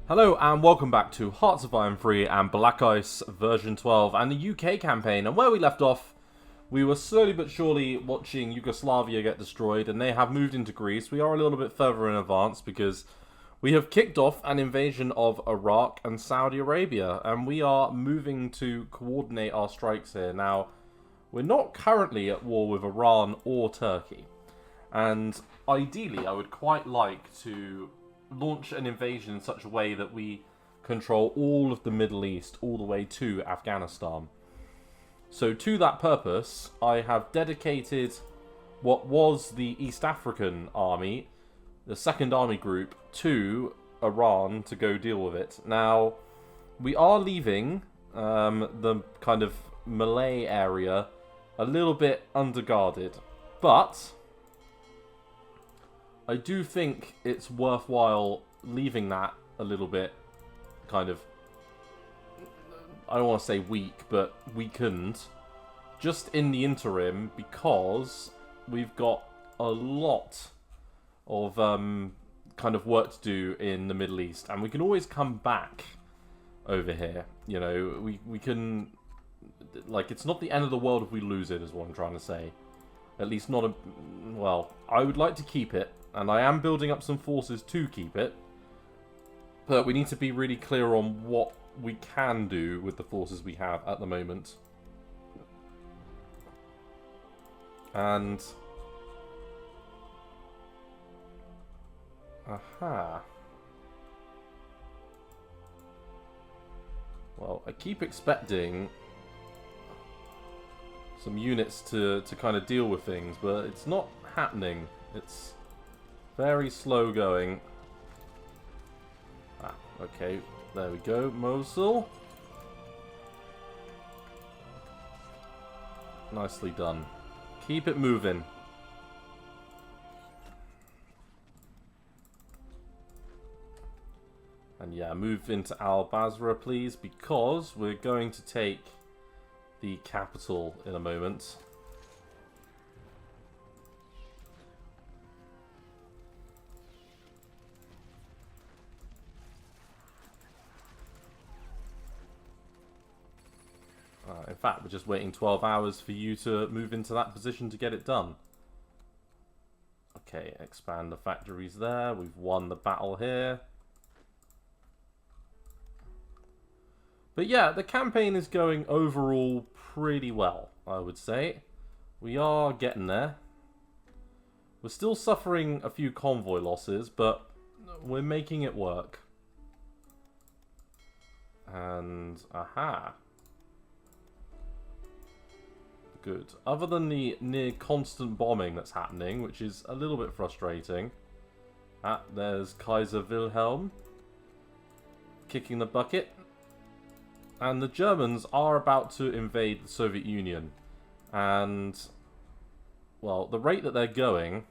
Hello and welcome back to Hearts of Iron 3 and Black Ice version 12 and the UK campaign. And where we left off, we were slowly but surely watching Yugoslavia get destroyed, and they have moved into Greece. We are a little bit further in advance because we have kicked off an invasion of Iraq and Saudi Arabia, and we are moving to coordinate our strikes here. Now, we're not currently at war with Iran or Turkey, and ideally I would quite like to launch an invasion in such a way that we control all of the Middle East all the way to Afghanistan. So to that purpose, I have dedicated what was the East African army, the Second Army Group, to Iran to go deal with it. Now, we are leaving the kind of Malay area a little bit underguarded, but I do think it's worthwhile leaving that a little bit kind of, I don't want to say weak, but weakened, just in the interim, because we've got a lot of kind of work to do in the Middle East, and we can always come back over here. You know, we can, like, it's not the end of the world if we lose it, is what I'm trying to say. At least not a, well, I would like to keep it, and I am building up some forces to keep it, but we need to be really clear on what we can do with the forces we have at the moment. And aha. Well, I keep expecting some units to kind of deal with things, but it's not happening. It's very slow going. Ah, okay. There we go. Mosul. Nicely done. Keep it moving. And yeah, move into Al-Basra, please, because we're going to take the capital in a moment. In fact, we're just waiting 12 hours for you to move into that position to get it done. Okay, expand the factories there. We've won the battle here. But yeah, the campaign is going overall pretty well, I would say. We are getting there. We're still suffering a few convoy losses, but we're making it work. And, aha. Good. Other than the near constant bombing that's happening, which is a little bit frustrating. There's Kaiser Wilhelm kicking the bucket. And the Germans are about to invade the Soviet Union. And, well, the rate that they're going,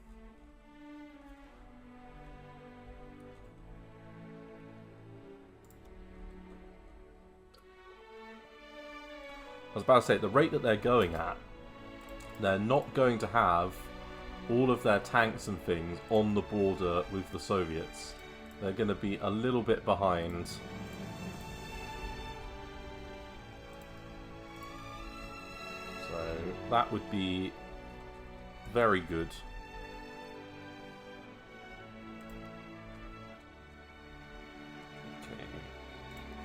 I was about to say, the rate that they're going at, they're not going to have all of their tanks and things on the border with the Soviets. They're going to be a little bit behind. So that would be very good. Okay.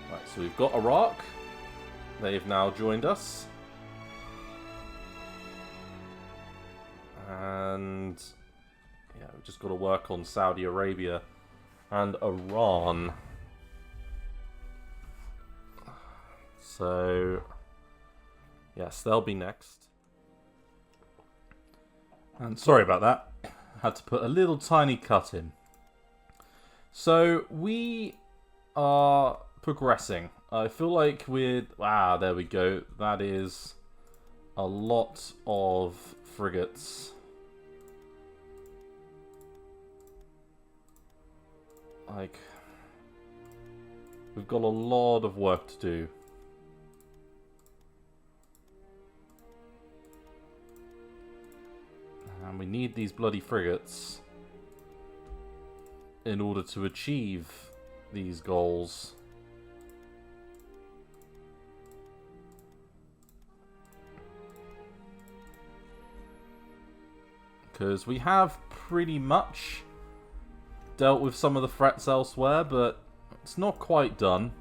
Right, so we've got Iraq. They've now joined us. And yeah, we've just got to work on Saudi Arabia and Iran. So yes, they'll be next. And sorry about that. Had to put a little tiny cut in. So we are progressing. I feel like we're... Ah, there we go. That is a lot of frigates. Like, we've got a lot of work to do. And we need these bloody frigates in order to achieve these goals. Because we have pretty much dealt with some of the threats elsewhere, but it's not quite done.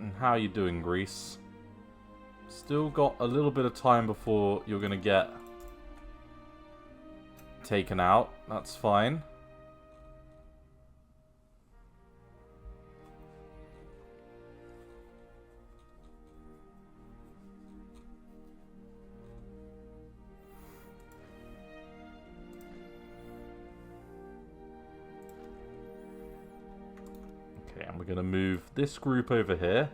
And how are you doing, Greece? Still got a little bit of time before you're going to get taken out. That's fine. Okay, and we're going to move this group over here.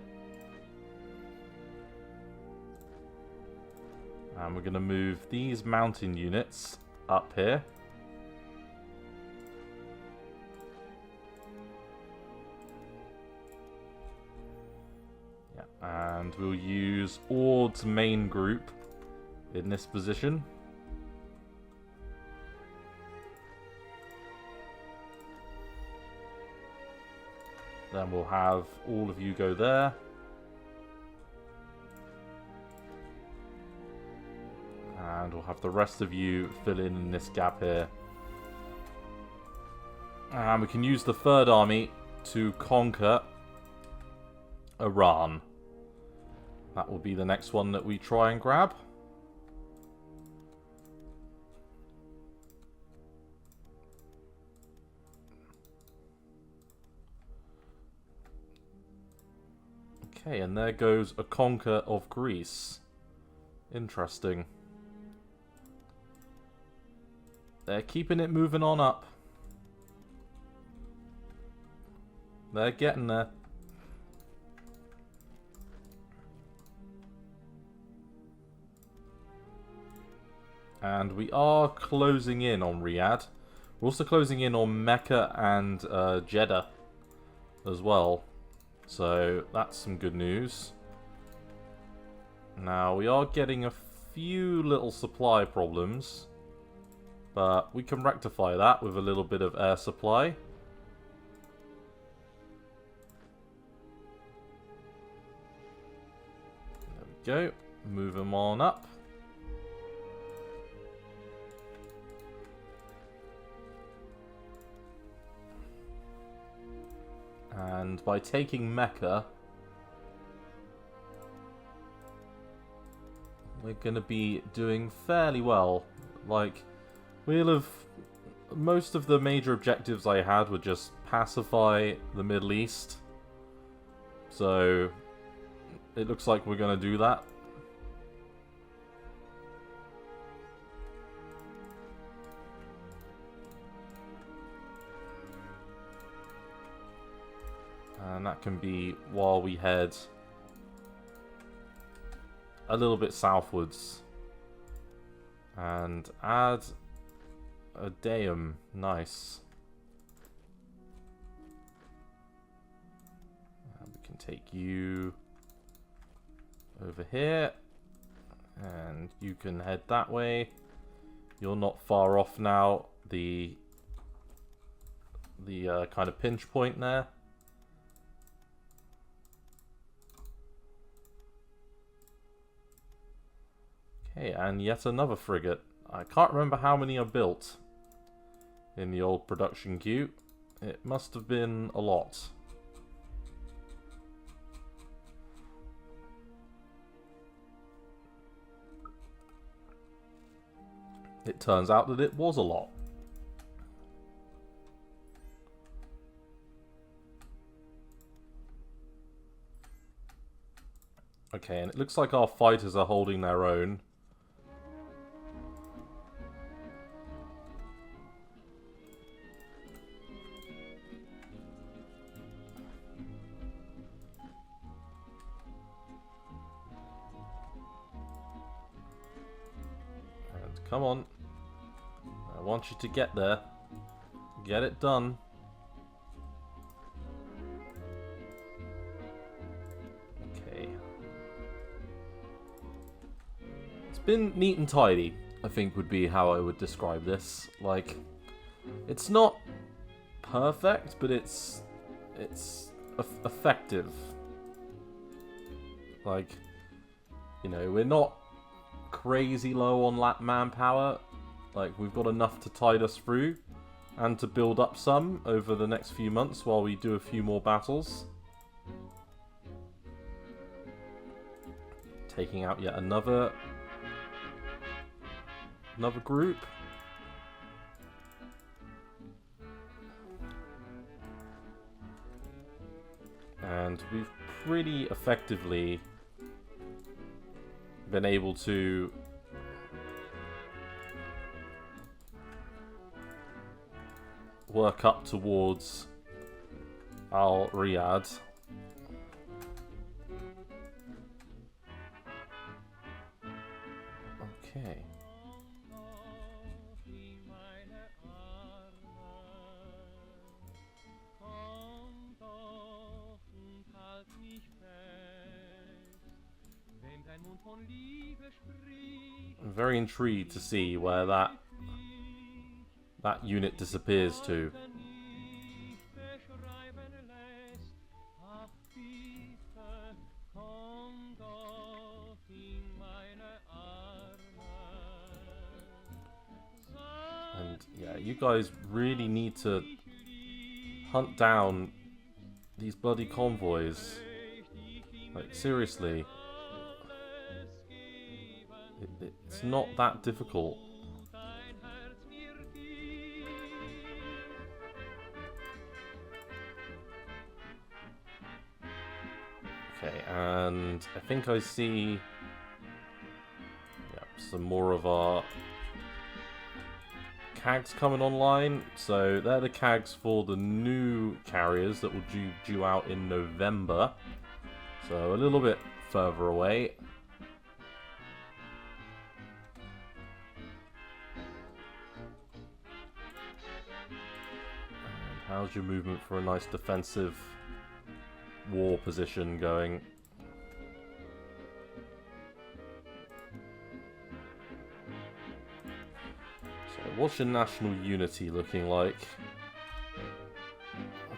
And we're going to move these mountain units up here. Yeah, and we'll use Ord's main group in this position. Then we'll have all of you go there. And we'll have the rest of you fill in this gap here. And we can use the Third Army to conquer Iran. That will be the next one that we try and grab. Okay, and there goes a conquer of Greece. Interesting. They're keeping it moving on up. They're getting there. And we are closing in on Riyadh. We're also closing in on Mecca and Jeddah as well. So that's some good news. Now we are getting a few little supply problems. But we can rectify that with a little bit of air supply. There we go. Move them on up. And by taking Mecca, we're going to be doing fairly well. Like, we'll have... Most of the major objectives I had were just pacify the Middle East. So, it looks like we're going to do that. And that can be while we head a little bit southwards. And add a Deum. Nice. And we can take you over here. And you can head that way. You're not far off now. The kind of pinch point there. Okay, and yet another frigate. I can't remember how many are built in the old production queue. It must have been a lot. It turns out that it was a lot. Okay, and it looks like our fighters are holding their own. Come on. I want you to get there. Get it done. Okay. It's been neat and tidy, I think would be how I would describe this. Like, it's not perfect, but it's effective. Like, you know, we're not crazy low on manpower. Like, we've got enough to tide us through and to build up some over the next few months while we do a few more battles. Taking out yet another group. And we've pretty effectively been able to work up towards Al Riyadh. Okay. I'm very intrigued to see where that unit disappears to. And yeah, you guys really need to hunt down these bloody convoys. Like, seriously. It's not that difficult. Okay, and I think I see some more of our CAGs coming online. So they're the CAGs for the new carriers that will due out in November. So a little bit further away. How's your movement for a nice defensive war position going? So what's your national unity looking like?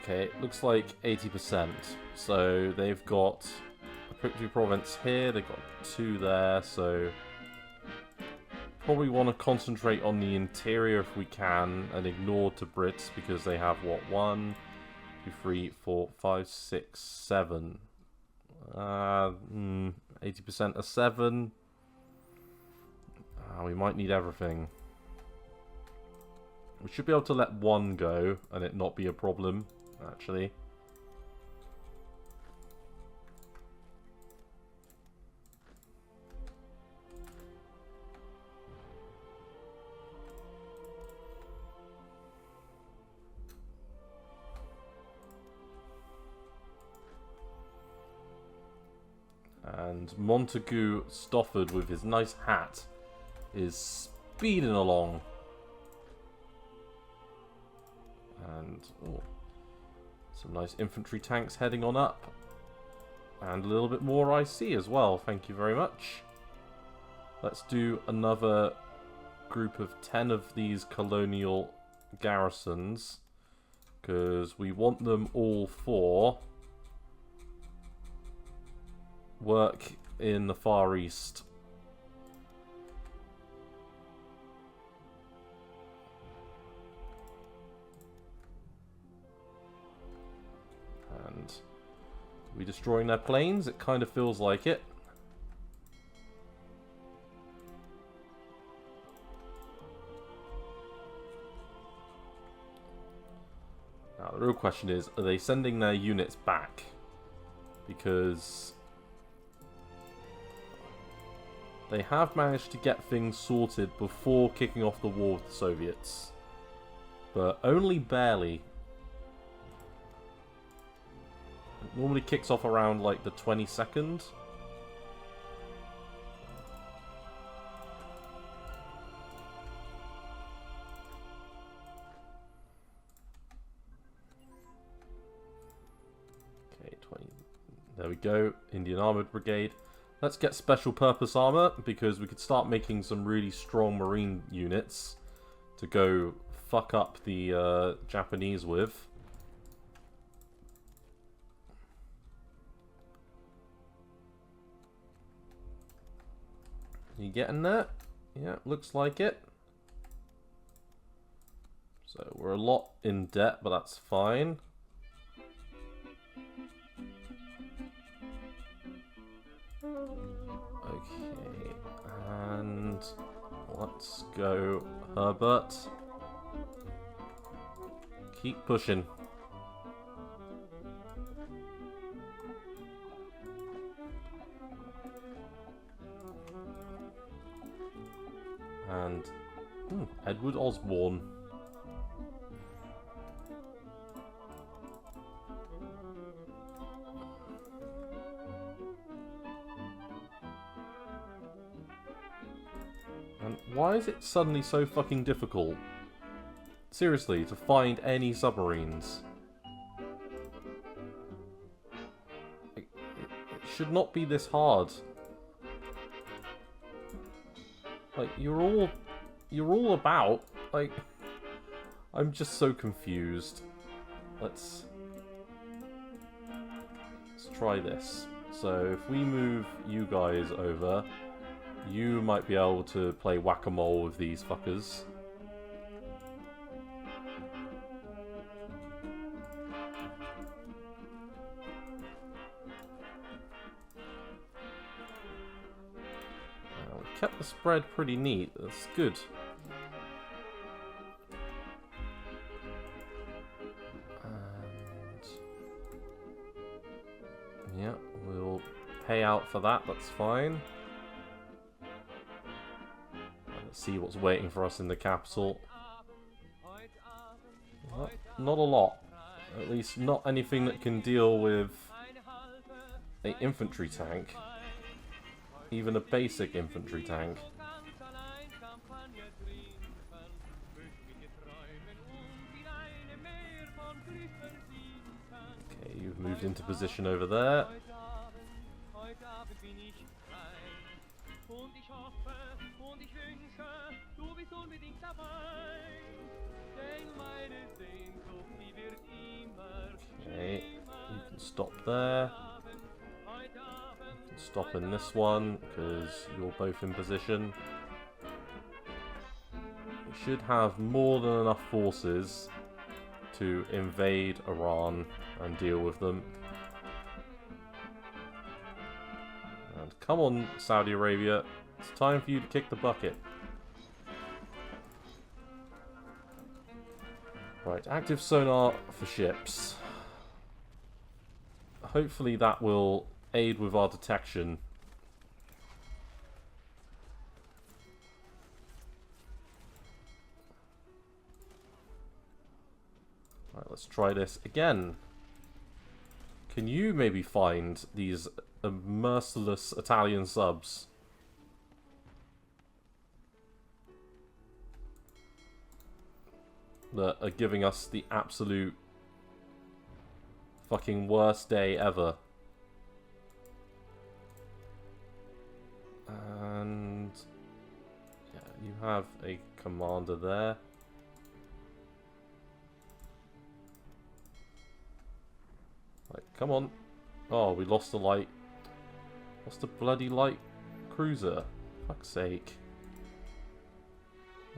Okay, it looks like 80%. So they've got a Prithvi province here, they've got 2 there, so probably want to concentrate on the interior if we can and ignore the Brits because they have what, 1, 2, 3, 4, 5, 6, 7. 80% of 7. We might need everything. We should be able to let 1 go and it not be a problem, actually. And Montagu Stofford with his nice hat is speeding along. And some nice infantry tanks heading on up. And a little bit more IC as well, thank you very much. Let's do another group of 10 of these colonial garrisons, because we want them all for work in the Far East. And are we destroying their planes? It kind of feels like it. Now the real question is, are they sending their units back? Because they have managed to get things sorted before kicking off the war with the Soviets. But only barely. It normally kicks off around like the 22nd. Okay, 20. There we go. Indian Armoured Brigade. Let's get special purpose armor, because we could start making some really strong marine units to go fuck up the Japanese with. You getting there? Yeah, looks like it. So we're a lot in debt, but that's fine. Okay, and let's go, Herbert. Keep pushing. And Edward Osborne. And why is it suddenly so fucking difficult? Seriously, to find any submarines. It should not be this hard. Like, you're all about, like, I'm just so confused. Let's try this. So if we move you guys over, you might be able to play whack-a-mole with these fuckers. We kept the spread pretty neat. That's good. And yeah, we'll pay out for that. That's fine. Let's see what's waiting for us in the capital. Well, not a lot. At least not anything that can deal with an infantry tank. Even a basic infantry tank. Okay, you've moved into position over there. Okay, you can stop there. Stop in this one, because you're both in position. We should have more than enough forces to invade Iran and deal with them. And come on, Saudi Arabia, it's time for you to kick the bucket. Right, active sonar for ships. Hopefully that will aid with our detection. Right, let's try this again. Can you maybe find these merciless Italian subs? That are giving us the absolute fucking worst day ever. And yeah, you have a commander there. Like, come on. Oh, we lost the light. Lost a bloody light cruiser. Fuck's sake.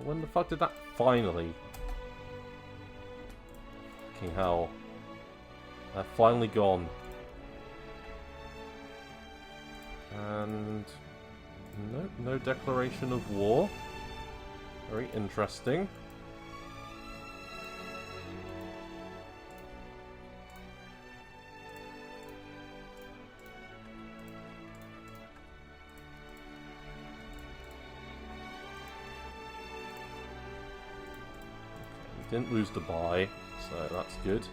When the fuck did that finally? Fucking hell. They're finally gone. And nope, no declaration of war. Very interesting. Okay, we didn't lose Dubai, so that's good.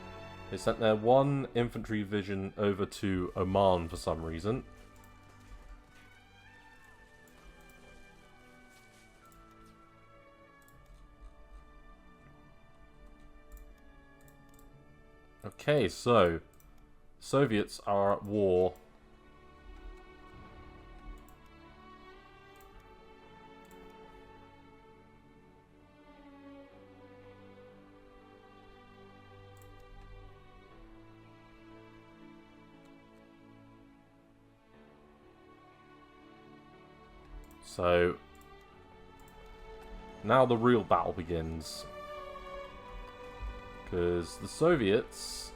They sent their one infantry division over to Oman for some reason. Okay, so Soviets are at war. So now the real battle begins. Because the Soviets,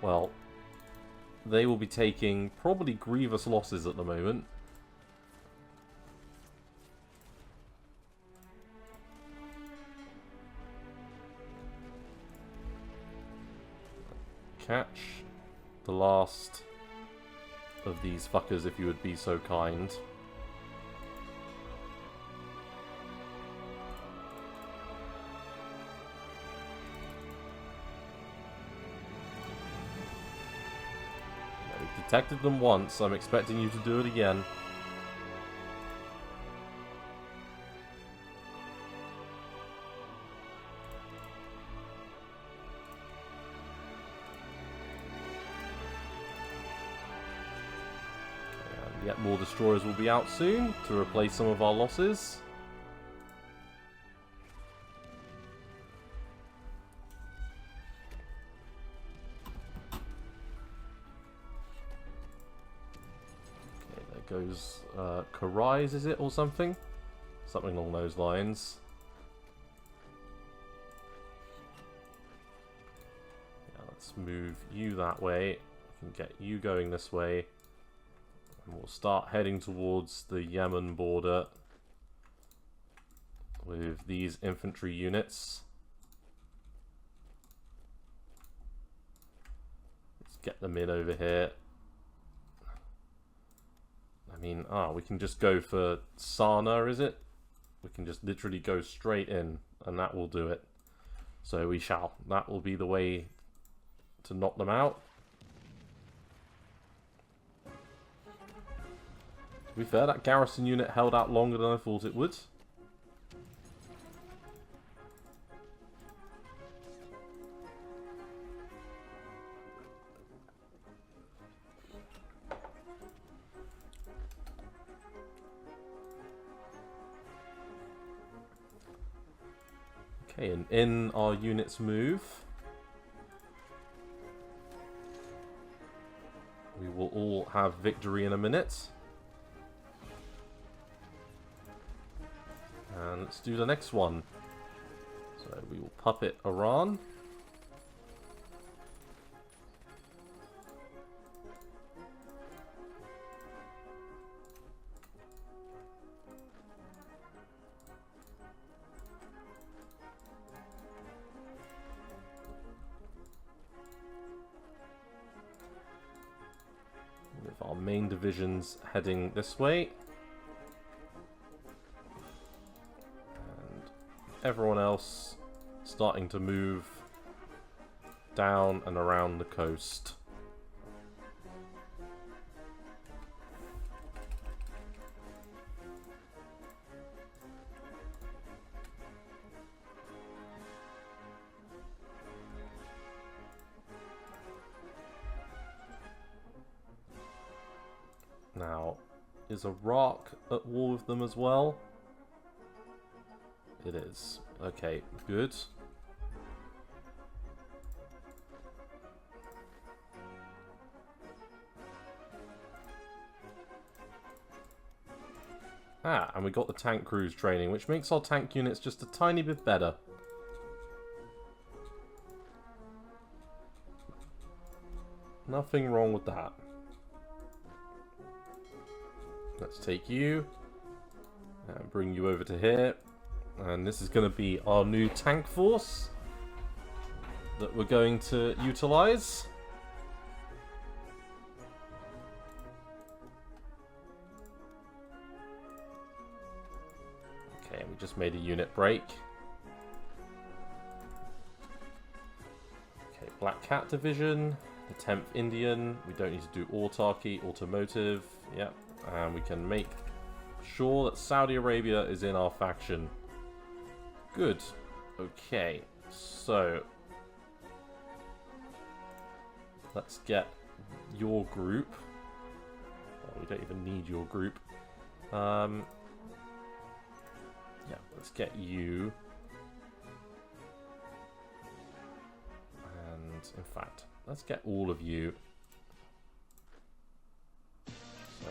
well, they will be taking probably grievous losses at the moment. Catch the last of these fuckers if you would be so kind. We've detected them once, I'm expecting you to do it again. Yet more destroyers will be out soon to replace some of our losses. Okay, there goes Karais, is it, or something? Something along those lines. Yeah, let's move you that way. We can get you going this way. And we'll start heading towards the Yemen border with these infantry units. Let's get them in over here. I mean, we can just go for Sana, is it? We can just literally go straight in, and that will do it. So we shall. That will be the way to knock them out. To be fair, that garrison unit held out longer than I thought it would. Okay, and in our units move, we will all have victory in a minute. And let's do the next one. So we will puppet Iran. With our main divisions heading this way. Everyone else starting to move down and around the coast. Now, is Iraq at war with them as well? It is. Okay, good. And we got the tank crews training, which makes our tank units just a tiny bit better. Nothing wrong with that. Let's take you and bring you over to here. And this is going to be our new tank force that we're going to utilize. Okay, we just made a unit break. Okay, Black Cat Division, the 10th Indian. We don't need to do autarky, automotive. Yep, and we can make sure that Saudi Arabia is in our faction. Good. Okay, so let's get your group. Oh, we don't even need your group. Yeah, let's get you. And in fact, let's get all of you. So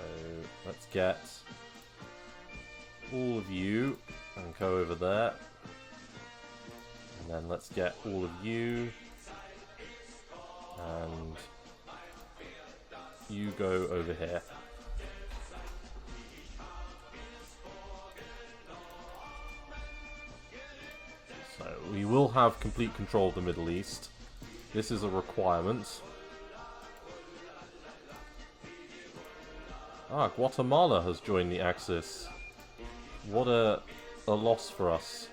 let's get all of you and go over there. And then let's get all of you and you go over here. So we will have complete control of the Middle East. This is a requirement. Ah, Guatemala has joined the Axis. What a loss for us.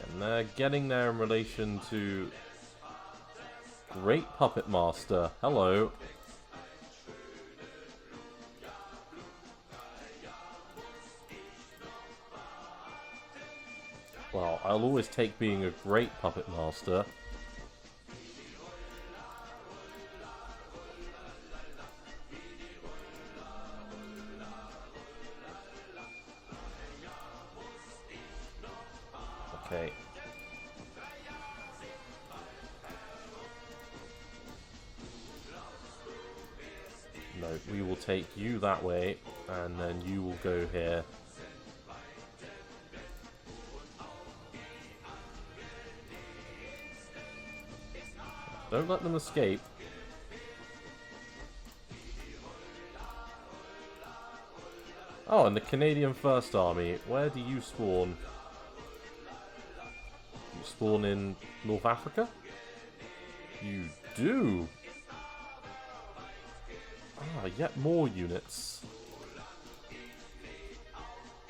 And they're getting there in relation to Great Puppet Master. Hello. Well, I'll always take being a great Puppet Master. Okay. No, we will take you that way, and then you will go here. Don't let them escape. Oh, and the Canadian First Army. Where do you spawn? You spawn in North Africa? You do! Ah, yet more units.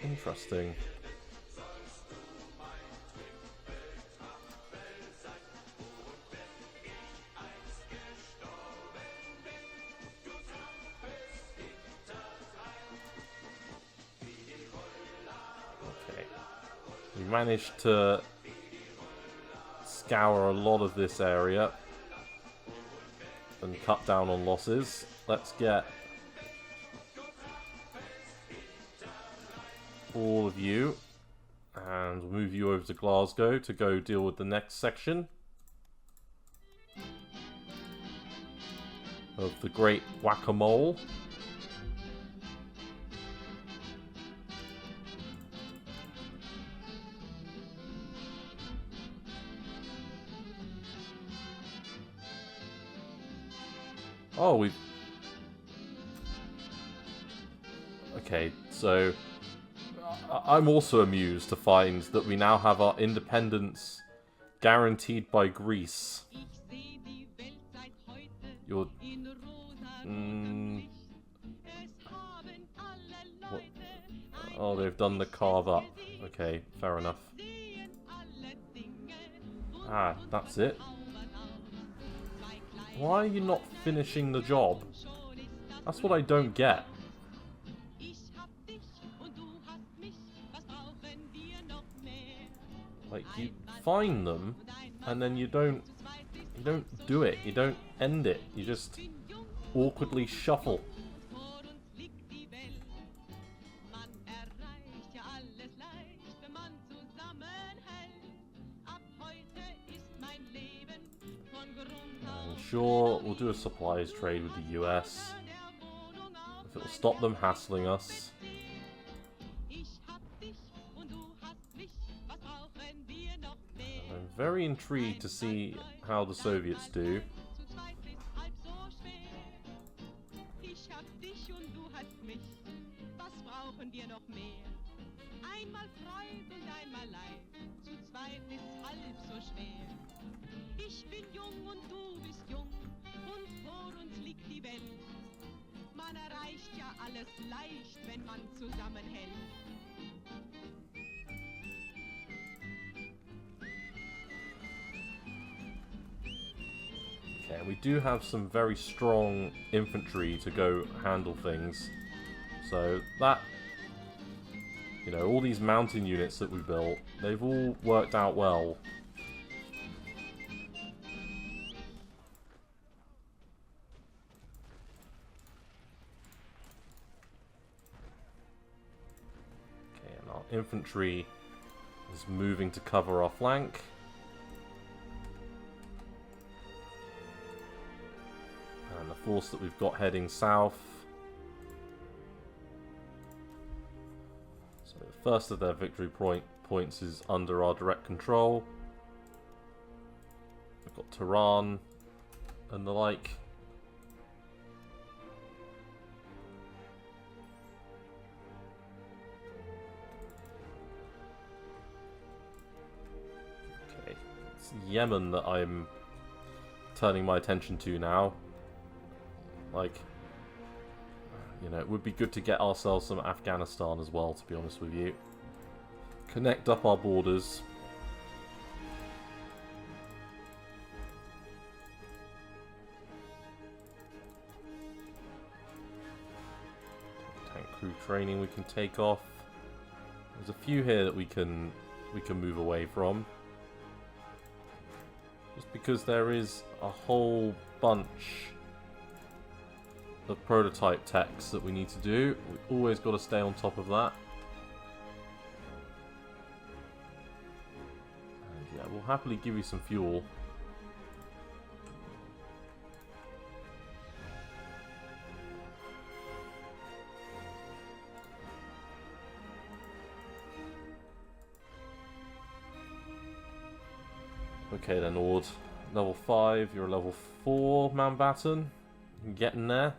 Interesting. Okay. We managed to scour a lot of this area and cut down on losses. Let's get all of you and move you over to Glasgow to go deal with the next section of the Great Whack-a-Mole. Oh, we've... Okay, so... I'm also amused to find that we now have our independence guaranteed by Greece. You're... What? Oh, they've done the carve up. Okay, fair enough. Ah, that's it. Why are you not finishing the job? That's what I don't get. Like, you find them, and then you don't do it. You don't end it. You just awkwardly shuffle. Sure, we'll do a supplies trade with the US. If it'll stop them hassling us. I'm very intrigued to see how the Soviets do. Okay, we do have some very strong infantry to go handle things. So that, you know, all these mountain units that we built, they've all worked out well. Okay, and our infantry is moving to cover our flank. And the force that we've got heading south. So the first of their victory points is under our direct control. We've got Tehran and the like. Okay, it's Yemen that I'm turning my attention to now. Like, you know, it would be good to get ourselves some Afghanistan as well, to be honest with you. Connect up our borders. Tank crew training we can take off. There's a few here that we can move away from. Just because there is a whole bunch of prototype techs that we need to do. We always got to stay on top of that. And yeah, we'll happily give you some fuel. Okay then, Ord. Level 5, you're a level 4 Mountbatten. Getting there.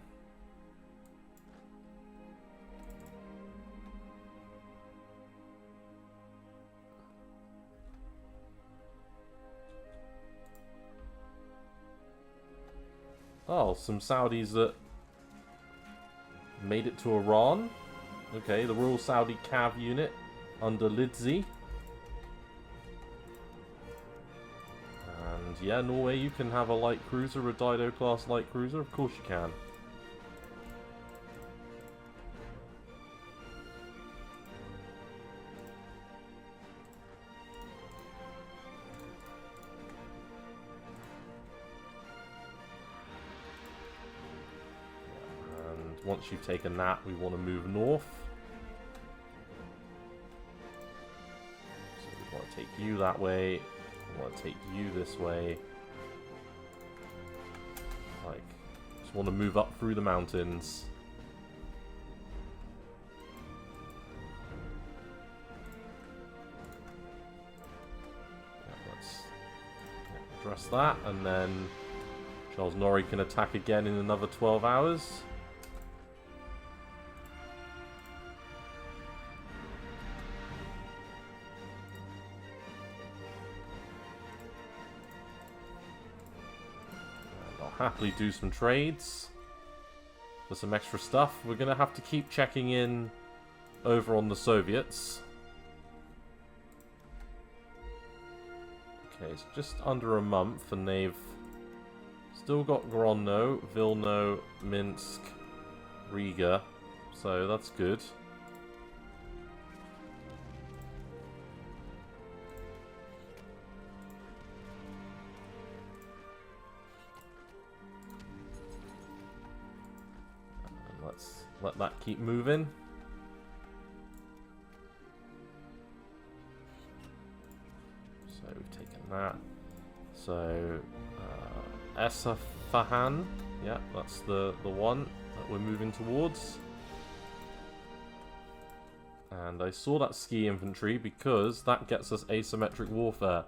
Oh, some Saudis that made it to Iran. Okay, the Royal Saudi Cav unit under Lidzi. And yeah, Norway, you can have a light cruiser, a Dido class light cruiser. Of course you can. Once you've taken that, we want to move north. So we want to take you that way. We want to take you this way. Like, just want to move up through the mountains. Yeah, let's address that, and then Charles Norrie can attack again in another 12 hours. Happily do some trades for some extra stuff. We're going to have to keep checking in over on the Soviets. Okay, it's just under a month and they've still got Grodno, Vilno, Minsk, Riga, so that's good. Let that keep moving. So we've taken that. So Esfahan, yeah, that's the one that we're moving towards. And I saw that ski infantry because that gets us asymmetric warfare.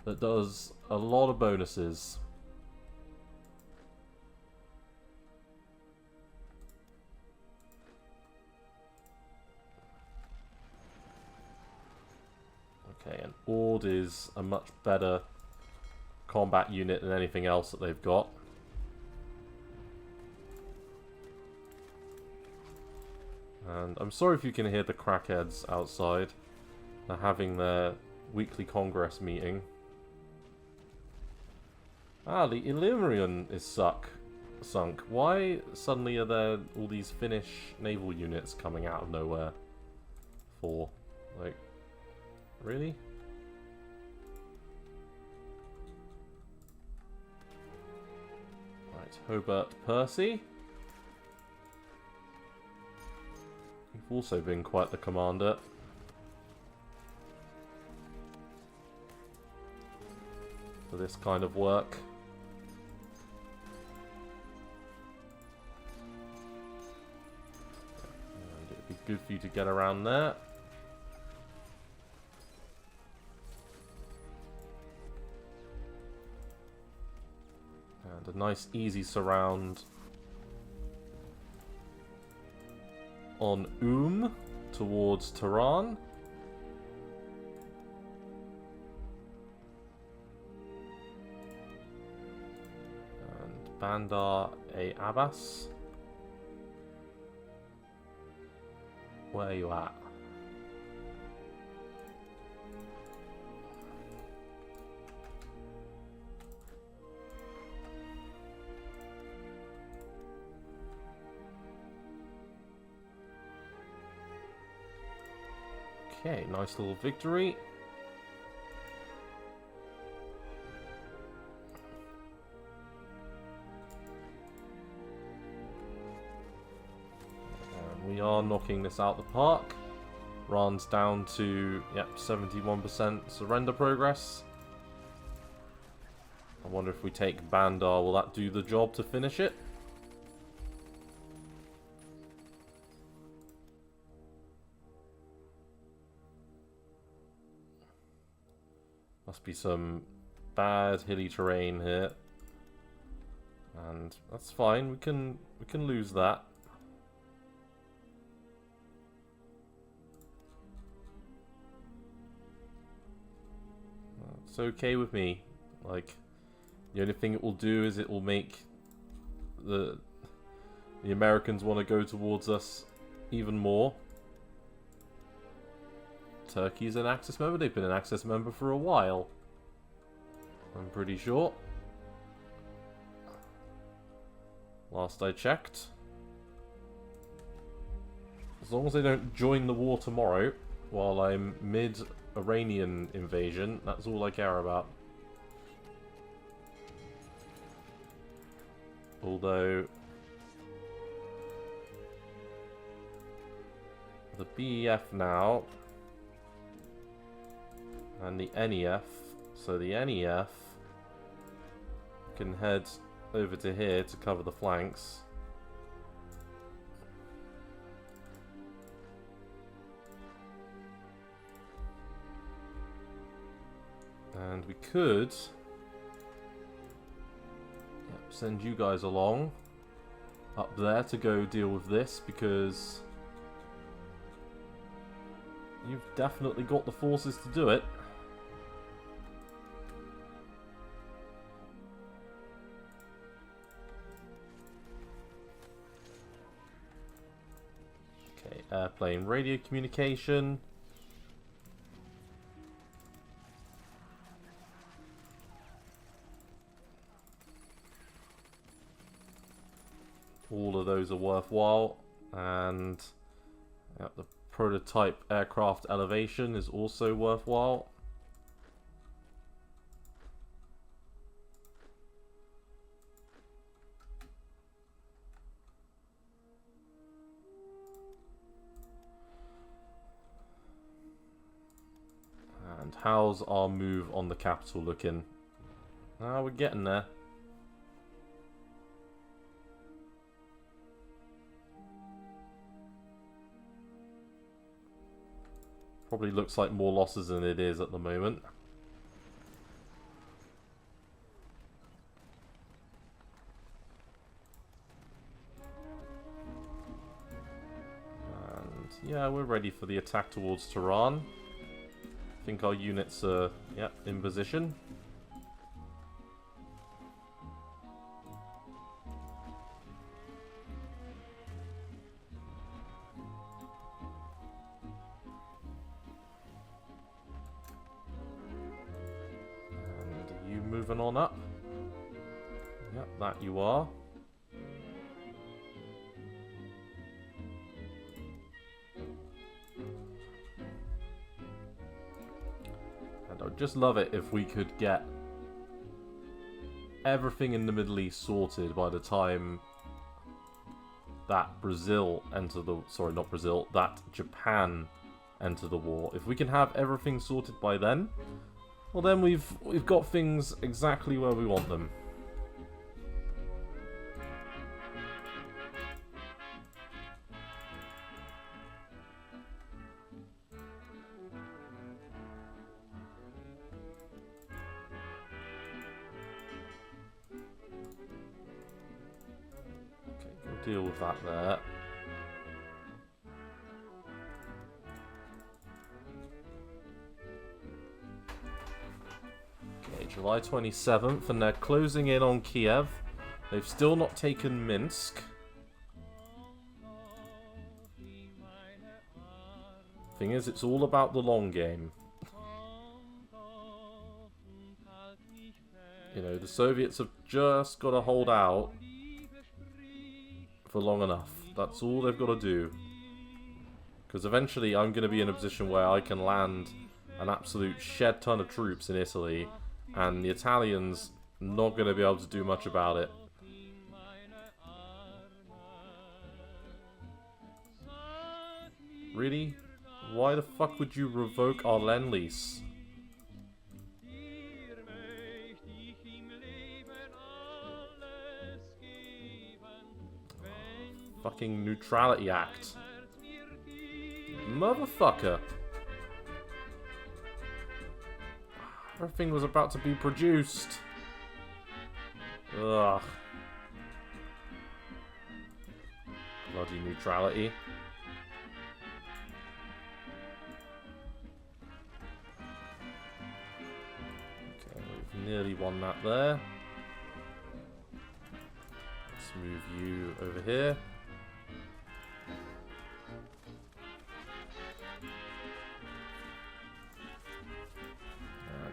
That does a lot of bonuses. Okay, and Ord is a much better combat unit than anything else that they've got. And I'm sorry if you can hear the crackheads outside. They're having their weekly Congress meeting. Ah, the Illyrian is sunk. Why suddenly are there all these Finnish naval units coming out of nowhere? For, like... Really? Right, Hobart Percy. You've also been quite the commander. For this kind of work. good for you to get around there. And a nice easy surround on towards Tehran. And Bandar-e Abbas. Where are you at? Okay, nice little victory. And we are knocking this out the park. Iran's down to, yep, 71% surrender progress. I wonder if we take Bandar, will that do the job to finish it? Must be some bad hilly terrain here, and that's fine. We can lose that. It's okay with me. Like, the only thing it will do is it will make the Americans want to go towards us even more. Turkey's an Axis member. They've been an Axis member for a while, I'm pretty sure. Last I checked. As long as they don't join the war tomorrow while I'm mid-Iranian invasion, that's all I care about. Although the BEF now and the NEF, so the NEF can head over to here to cover the flanks. And we could send you guys along up there to go deal with this, because you've definitely got the forces to do it. Airplane radio communication. All of those are worthwhile, and the prototype aircraft elevation is also worthwhile. And how's our move on the capital looking? We're getting there. Probably looks like more losses than it is at the moment. And yeah, we're ready for the attack towards Tehran. I think our units are, in position. And are you moving on up? Yep, that you are. I'd just love it if we could get everything in the Middle East sorted by the time that Brazil enter the... Sorry, not Brazil. That Japan enter the war. If we can have everything sorted by then, well then we've got things exactly where we want them. deal with that there. Okay, July 27th, and they're closing in on Kiev. They've still not taken Minsk. Thing is, it's all about the long game. You know, the Soviets have just got to hold out for long enough. That's all they've got to do. Because eventually I'm going to be in a position where I can land an absolute shed ton of troops in Italy, and the Italians not going to be able to do much about it. Really? Why the fuck would you revoke our Lend-Lease? Fucking Neutrality Act. Motherfucker. Everything was about to be produced. Ugh. Bloody neutrality. Okay, we've nearly won that there. Let's move you over here.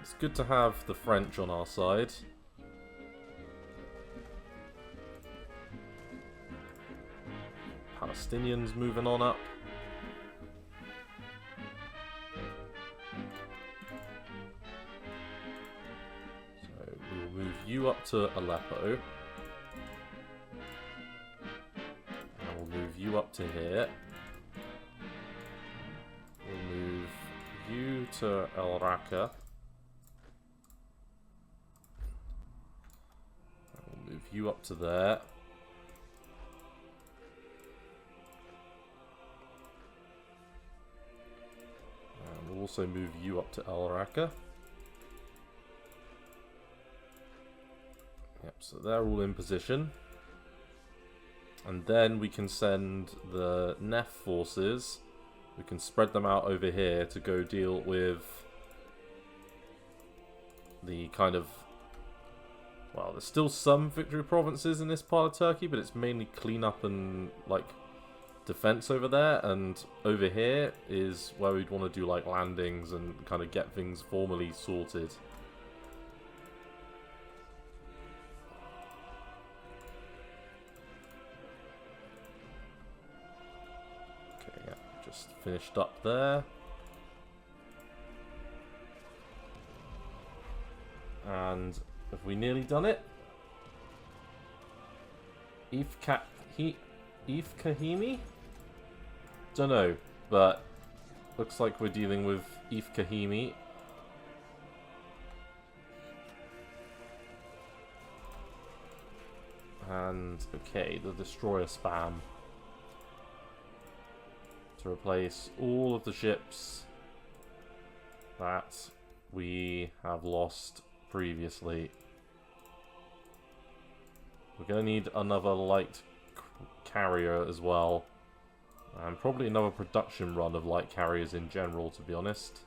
It's good to have the French on our side. Palestinians moving on up. So we'll move you up to Aleppo. And we'll move you up to here. We'll move you to El Raqqa. Move you up to there. And we'll also move you up to El Raqqa. Yep, so they're all in position. And then we can send the NEF forces. We can spread them out over here to go deal with the kind of... Well, there's still some victory provinces in this part of Turkey, but it's mainly cleanup and, like, defense over there. And over here is where we'd want to do, like, landings and kind of get things formally sorted. Okay, yeah, just finished up there. And... have we nearly done it? Ifkahimi? Dunno, but looks like we're dealing with Ifkahimi. And, okay, the destroyer spam. To replace all of the ships that we have lost previously. We're going to need another light carrier as well. And probably another production run of light carriers in general, to be honest.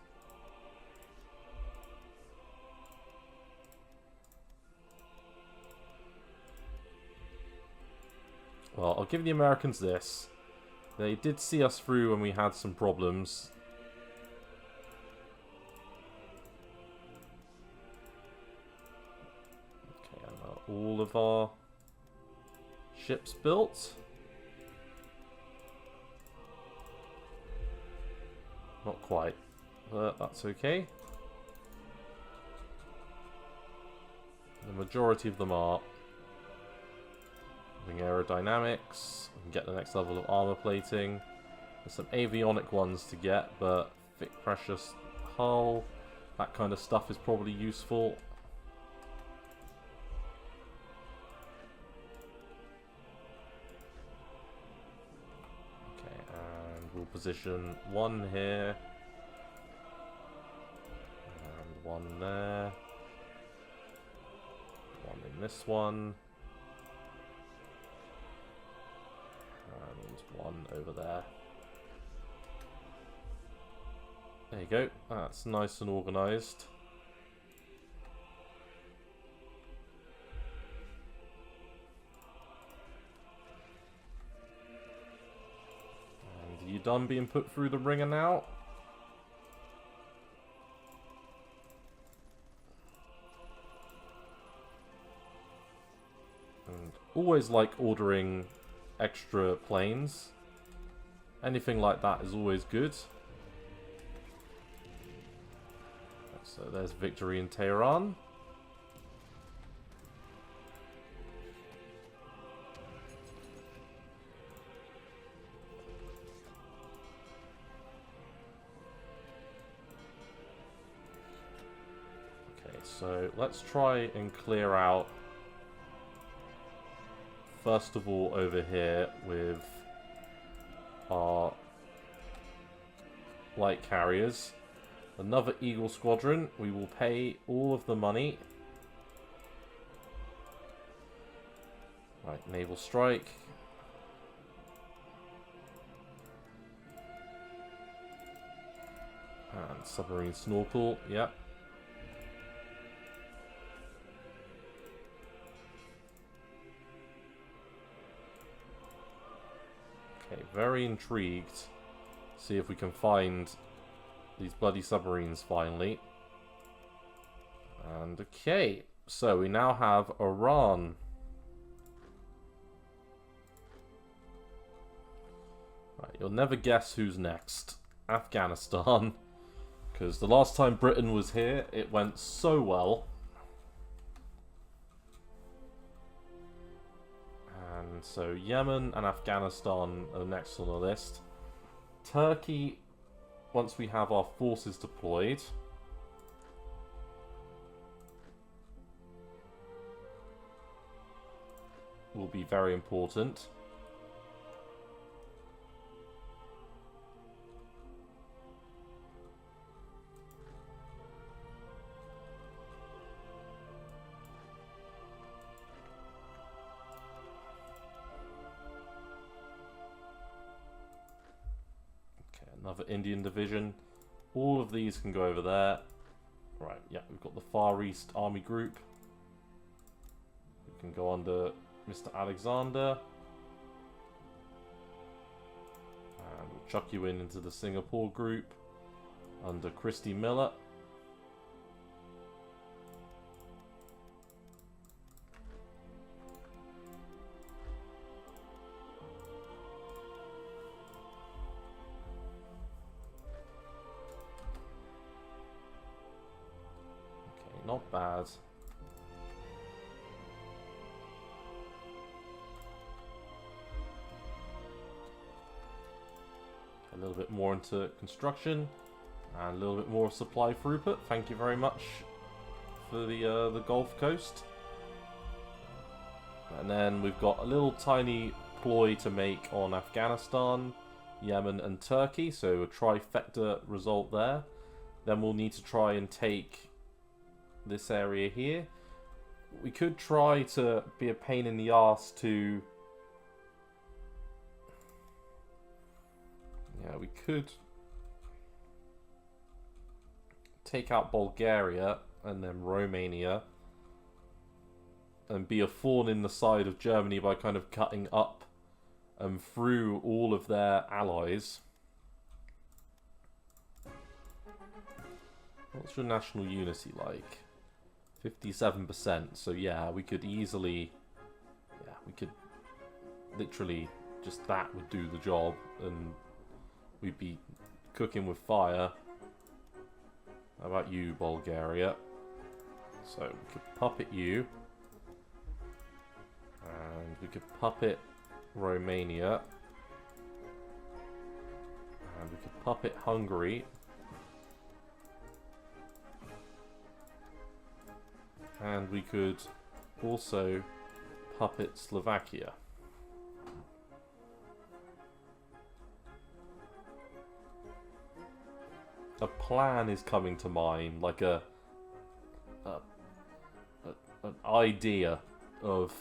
Well, I'll give the Americans this. They did see us through when we had some problems. Okay, and all of our ships built. Not quite, but that's okay. The majority of them are. Having aerodynamics, we can get the next level of armor plating. There's some avionic ones to get, but thick precious hull, that kind of stuff is probably useful. Okay, and we'll position one here, and one there, one in this one. over there. There you go. That's nice and organised. And you done being put through the ringer now? And always like ordering extra planes. Anything like that is always good. So there's victory in Tehran. Okay, so let's try and clear out, first of all, over here with our light carriers. Another Eagle Squadron. We will pay all of the money. Right, Naval Strike. And Submarine Snorkel, yep. Okay, very intrigued. See if we can find these bloody submarines finally. And okay, so we now have Iran. Right, you'll never guess who's next. Afghanistan. Because the last time Britain was here, it went so well. And so Yemen and Afghanistan are next on the list. Turkey, once we have our forces deployed. Will be very important. Another Indian division. All of these can go over there. Right, yeah, we've got the Far East Army Group. We can go under Mr. Alexander. And we'll chuck you into the Singapore Group under Christy Miller. Not bad. A little bit more into construction and a little bit more supply throughput. Thank you very much for the Gulf Coast. And then we've got a little tiny ploy to make on Afghanistan, Yemen and Turkey. So a trifecta result there. Then we'll need to try and take this area here. We could try to be a pain in the arse to... Yeah, we could take out Bulgaria and then Romania and be a thorn in the side of Germany by kind of cutting up and through all of their allies. What's your national unity like? 57%, so yeah, we could easily, yeah, we could literally, just that would do the job, and we'd be cooking with fire. How about you, Bulgaria? So we could puppet you, and we could puppet Romania, and we could puppet Hungary. And we could also puppet Slovakia. A plan is coming to mind, like an idea of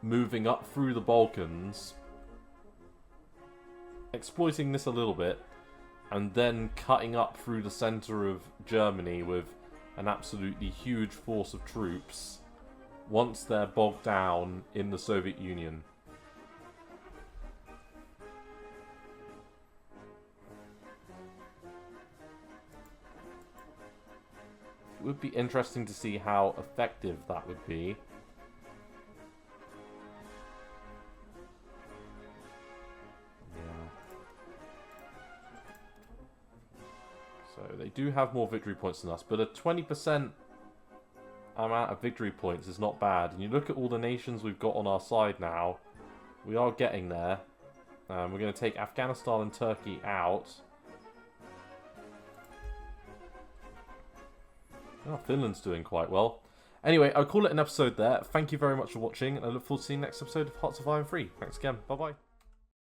moving up through the Balkans, exploiting this a little bit, and then cutting up through the center of Germany with an absolutely huge force of troops once they're bogged down in the Soviet Union. It would be interesting to see how effective that would be. So they do have more victory points than us, but a 20% amount of victory points is not bad. And you look at all the nations we've got on our side now, we are getting there. We're going to take Afghanistan and Turkey out. Oh, Finland's doing quite well. Anyway, I'll call it an episode there. Thank you very much for watching, and I look forward to seeing the next episode of Hearts of Iron 3. Thanks again. Bye-bye.